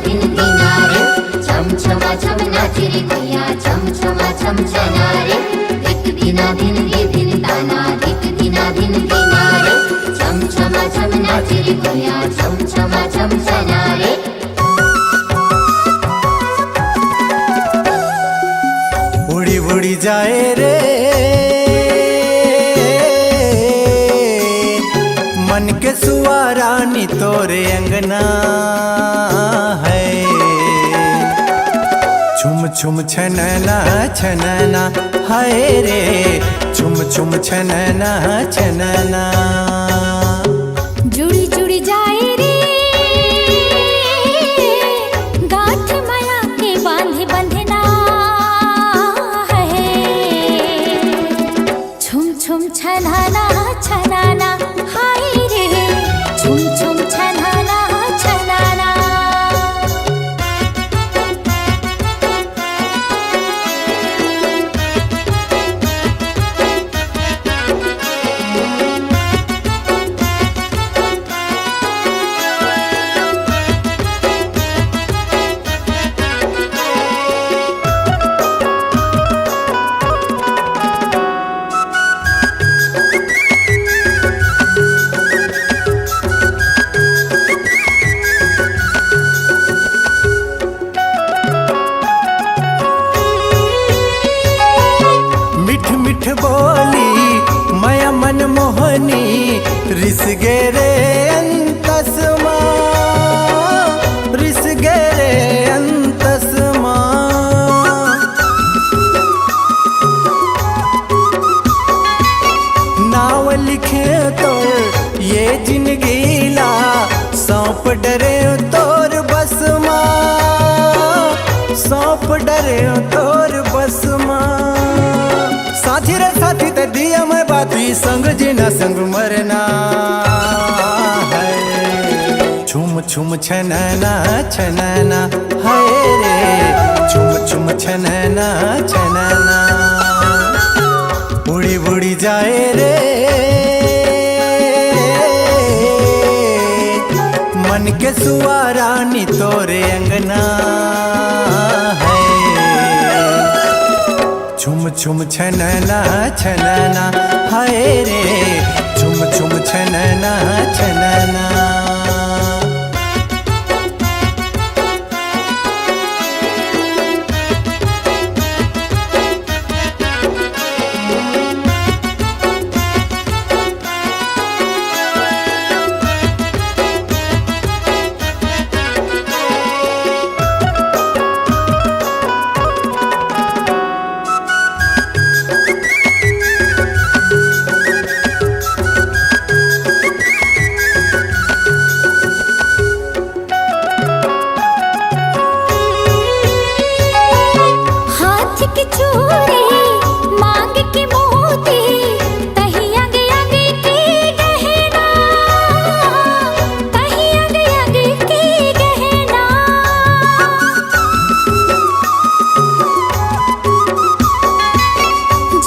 धिन धिना रे छम छमा छम नाचे रे भैया छम छमा छम छना रे धिक धिना धिन धिन ताना धिक धिना धिन धिना रे छम छमा छम नाचे रे भैया छम छमा छम छना रे उड़ी उड़ी जाए रे मन के सुवारानी तोरे अंगना है छुम छुम छनना छनना हाय रे छुम छुम छनना छनना जुड़ी जुड़ी जाए रे गांठ माया के बांधे बंधना है छुम छुम छनाना छनाना हाय रे छुम छुम छनाना छनाना मिठ मिठ बोली माया मन मोहनी रिस गेरे अंतसमा रिस गेरे अंतसमा नाव लिखे तोर ये जिंदगीला सौंप डरे तोर बसमा सौंप डरे तोर बसमा साथी रे साथी ते दिया मैं बाती संग जीना संग मरना है छुम छुम छनना छनना हाय रे छुम छुम छनना छनना उड़ी उड़ी जाए रे मन के सुवारानी तोरे अंगना है छुम छुम छनना छनना हाय रे छुम छुम छनना छनना हाथ की चूड़ी मांग के मोती कहीं आगे आगे की गहना कहीं आगे आगे की गहना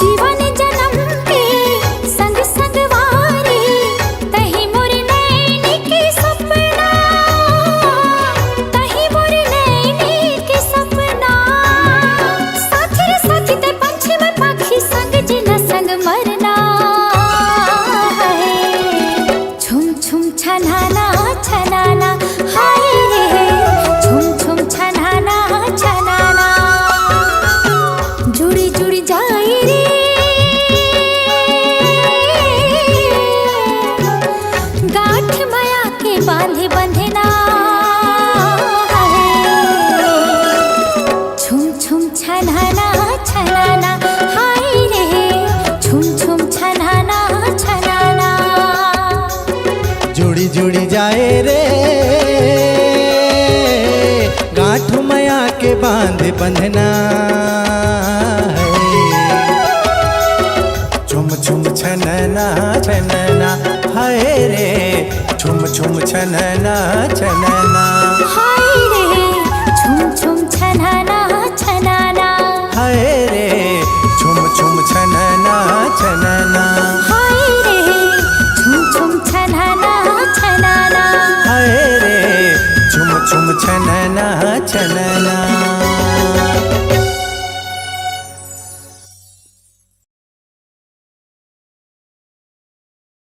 जीवन जन्म के संग संग वारे कहीं मोर नैनी के सपना कहीं मोर नैनी के सपना साथी रे साथी ते पंछी में पाखी संग जीना संग मरना है छुम छुम छनाना छनाना हाय रे छुम छुम छनाना छनाना जुड़ी जुड़ी जाए रे गांठ माया के बांधे बंधना है छुम छुम छनाना छनाना हाय रे छुम छुम छनाना छनाना जुड़ी जुड़ी जाए रे गांठ माया के बांध बंधना है छुम छुम छनना छनना हाय रे छुम छुम छनना छनना हाय रे छुम छुम छनाना छनाना हाय रे छुम छुम छनना छनना हाय रे छुम छुम छनाना छनाना हाय रे छुम छुम छनना छनना।